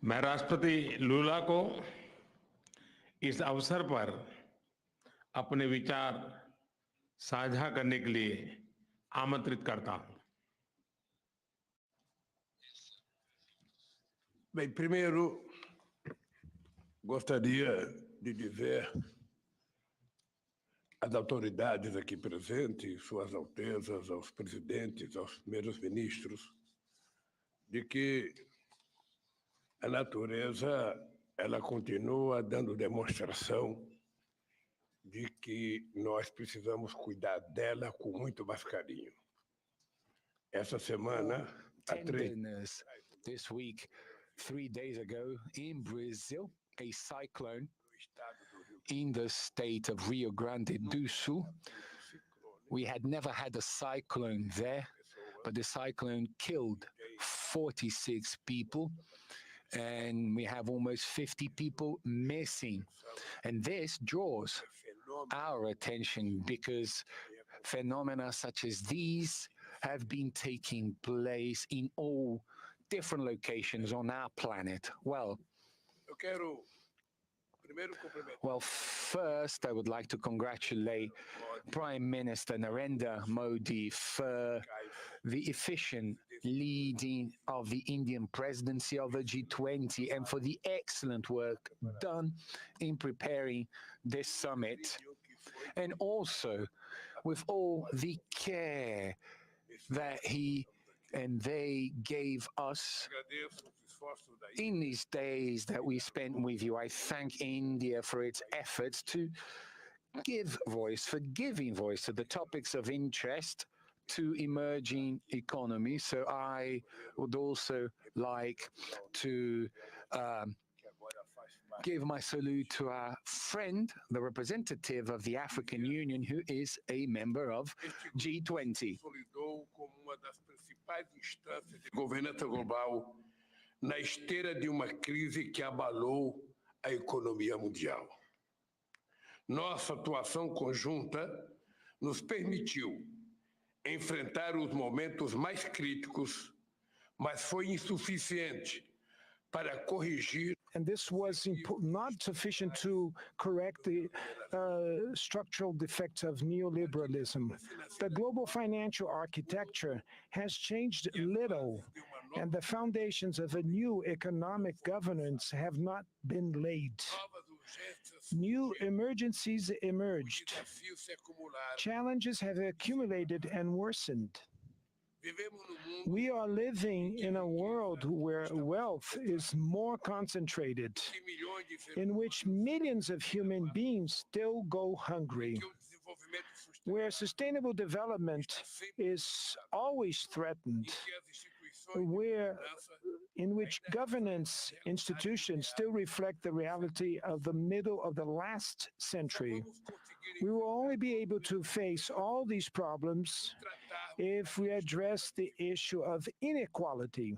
मैं राष्ट्रपति लूला को इस अवसर पर अपने विचार साझा करने के लिए आमंत्रित करता हूं। Bem, primeiro, gostaria de dizer às autoridades aqui presentes, suas altezas, aos presidentes, aos primeiros ministros, de que a natureza ela continua dando demonstração de que nós precisamos cuidar dela com muito mais carinho. Essa semana, Tenderness. This week, 3 days ago, in Brazil, a cyclone in the state of Rio Grande do Sul. We had never had a cyclone there, but the cyclone killed 46 people, and we have almost 50 people missing. And this draws our attention because phenomena such as these have been taking place in all different locations on our planet. Well, first, I would like to congratulate Prime Minister Narendra Modi for the efficient leading of the Indian presidency of the G20 and for the excellent work done in preparing this summit, and also with all the care that he and they gave us in these days that we spent with you. I thank India for its efforts to give voice, for giving voice to the topics of interest to emerging economies. So I would also like to give my salute to our friend, the representative of the African Union, who is a member of G20. Como uma das principais instâncias de governança global na esteira de uma crise que abalou a economia mundial. Nossa atuação conjunta nos permitiu enfrentar os momentos mais críticos, mas foi insuficiente para corrigir. And this was not sufficient to correct the structural defects of neoliberalism. The global financial architecture has changed little, and the foundations of a new economic governance have not been laid. New emergencies emerged. Challenges have accumulated and worsened. We are living in a world where wealth is more concentrated, in which millions of human beings still go hungry, where sustainable development is always threatened, in which governance institutions still reflect the reality of the middle of the last century. We will only be able to face all these problems if we address the issue of inequality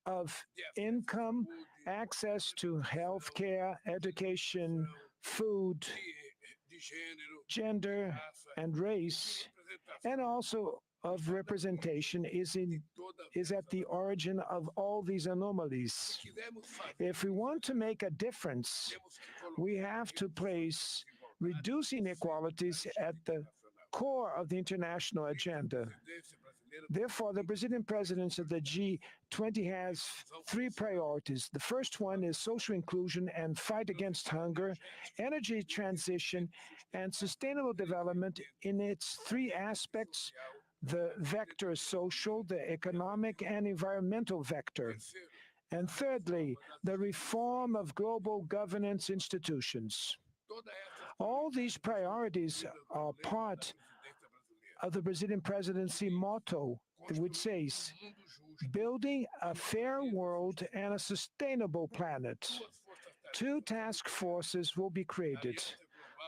of income, access to healthcare, education, food, gender, and race, and also of representation is at the origin of all these anomalies. If we want to make a difference, we have to place reducing inequalities at the core of the international agenda. Therefore, the Brazilian presidency of the G20 has 3 priorities. The first one is social inclusion and fight against hunger, energy transition, and sustainable development in its 3 aspects: the vector social, the economic, and environmental vector. And thirdly, the reform of global governance institutions. All these priorities are part of the Brazilian presidency motto, which says, building a fair world and a sustainable planet. 2 task forces will be created: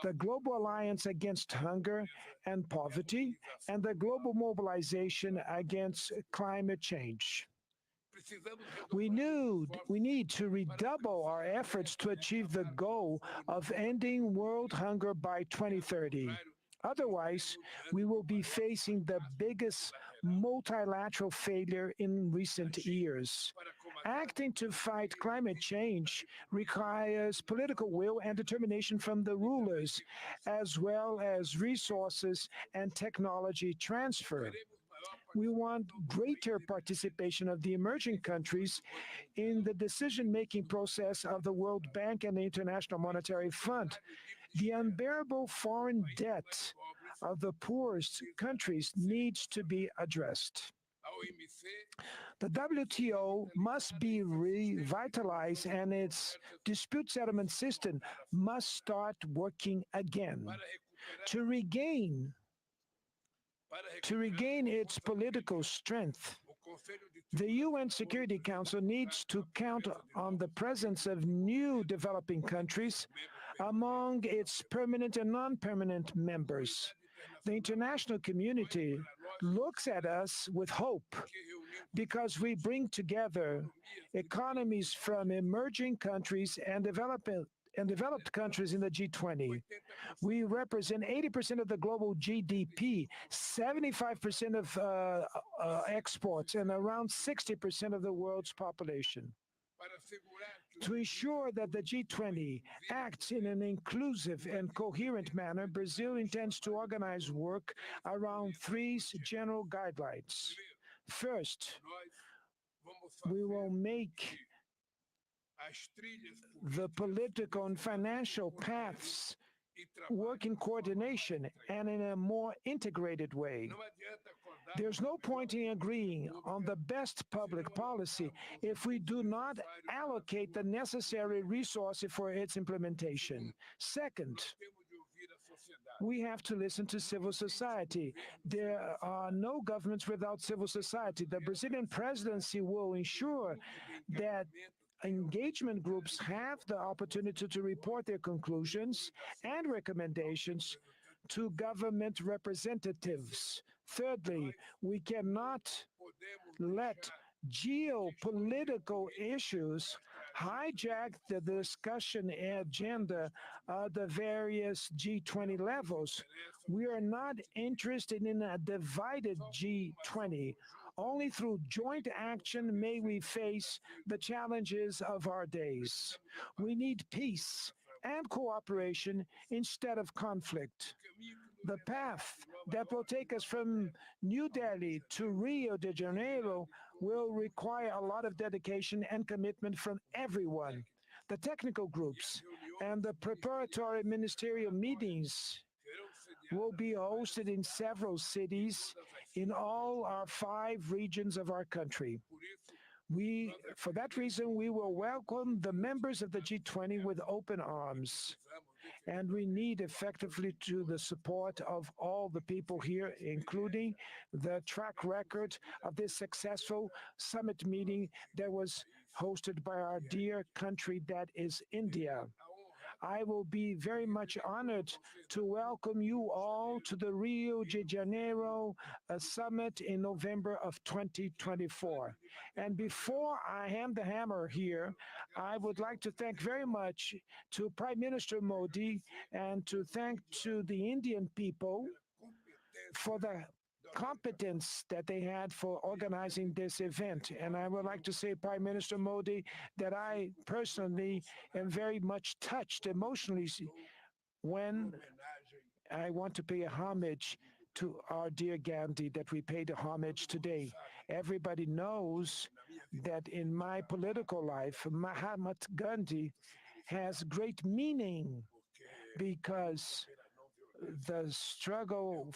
the Global Alliance Against Hunger and Poverty, and the Global Mobilization Against Climate Change. We need to redouble our efforts to achieve the goal of ending world hunger by 2030. Otherwise, we will be facing the biggest multilateral failure in recent years. Acting to fight climate change requires political will and determination from the rulers, as well as resources and technology transfer. We want greater participation of the emerging countries in the decision-making process of the World Bank and the International Monetary Fund. The unbearable foreign debt of the poorest countries needs to be addressed. The WTO must be revitalized and its dispute settlement system must start working again. To regain its political strength, the UN Security Council needs to count on the presence of new developing countries among its permanent and non-permanent members. The international community looks at us with hope because we bring together economies from emerging countries and developed countries in the G20. We represent 80% of the global GDP, 75% of exports, and around 60% of the world's population. To ensure that the G20 acts in an inclusive and coherent manner, Brazil intends to organize work around three general guidelines. First, we will make the political and financial paths work in coordination and in a more integrated way. There's no point in agreeing on the best public policy if we do not allocate the necessary resources for its implementation. Second, we have to listen to civil society. There are no governments without civil society. The Brazilian presidency will ensure that engagement groups have the opportunity to report their conclusions and recommendations to government representatives. Thirdly, we cannot let geopolitical issues hijack the discussion agenda of the various G20 levels. We are not interested in a divided G20. Only through joint action may we face the challenges of our days. We need peace and cooperation instead of conflict. The path that will take us from New Delhi to Rio de Janeiro will require a lot of dedication and commitment from everyone. The technical groups and the preparatory ministerial meetings will be hosted in several cities in all our 5 regions of our country. For that reason, we will welcome the members of the G20 with open arms. And we need effectively to the support of all the people here, including the track record of this successful summit meeting that was hosted by our dear country that is India. I will be very much honored to welcome you all to the Rio de Janeiro summit in November of 2024. And before I hand the hammer here, I would like to thank very much to Prime Minister Modi and to thank to the Indian people for the competence that they had for organizing this event. And I would like to say, Prime Minister Modi, that I personally am very much touched emotionally when I want to pay a homage to our dear Gandhi, that we paid a homage today. Everybody knows that in my political life, Mahatma Gandhi has great meaning because the struggle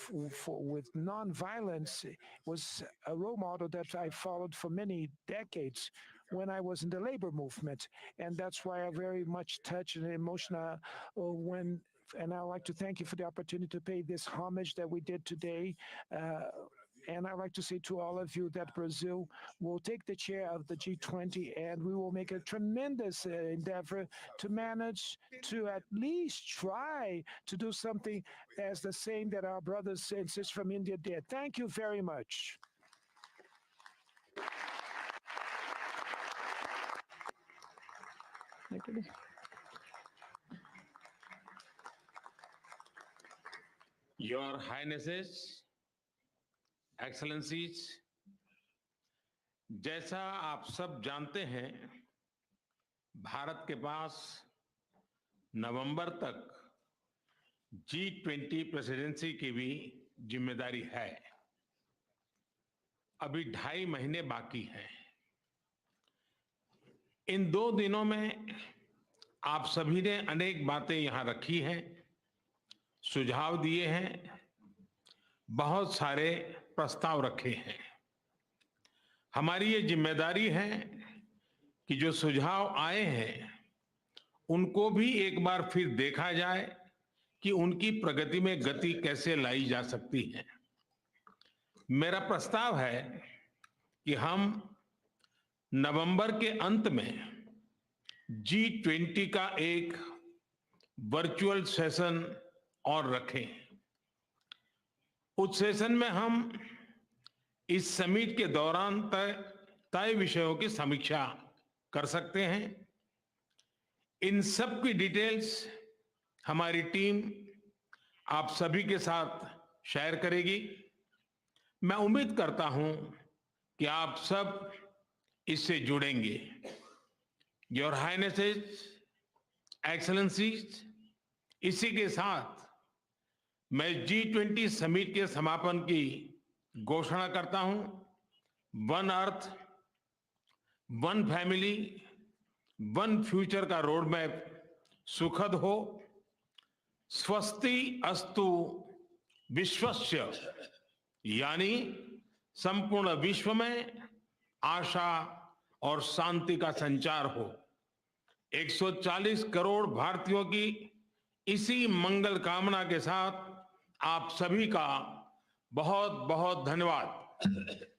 with nonviolence was a role model that I followed for many decades when I was in the labor movement. And that's why I'm very much touched and emotional and I'd like to thank you for the opportunity to pay this homage that we did today. And I'd like to say to all of you that Brazil will take the chair of the G20 and we will make a tremendous endeavor to manage to at least try to do something as the same that our brothers and sisters from India did. Thank you very much. Your Highnesses, Excellencies, जैसा आप सब जानते हैं, भारत के पास नवंबर तक G20 presidency की भी जिम्मेदारी है। अभी 2.5 महीने बाकी हैं। इन 2 दिनों में आप सभी ने अनेक बातें यहां रखी हैं, सुझाव दिए हैं, बहुत सारे प्रस्ताव रखे हैं। हमारी ये जिम्मेदारी है कि जो सुझाव आए हैं उनको भी एक बार फिर देखा जाए कि उनकी प्रगति में गति कैसे लाई जा सकती है। मेरा प्रस्ताव है कि हम नवंबर के अंत में G20 का एक वर्चुअल सेशन और रखें। उस सेशन में हम इस समिट के दौरान तय विषयों की समीक्षा कर सकते हैं। इन सब की डिटेल्स हमारी टीम आप सभी के साथ शेयर करेगी। मैं उम्मीद करता हूं कि आप सब इससे जुड़ेंगे। योर हाइनेसेस, एक्सेलेंसीज, इसी के साथ मैं G20 समिट के समापन की घोषणा करता हूं। One earth, one family, one future का रोड मैप सुखद हो। स्वस्ति अस्तु विश्वस्य, यानी संपूर्ण विश्व में आशा और शांति का संचार हो। 140 करोड़ भारतीयों की इसी मंगल कामना के साथ आप सभी का बहुत बहुत धन्यवाद।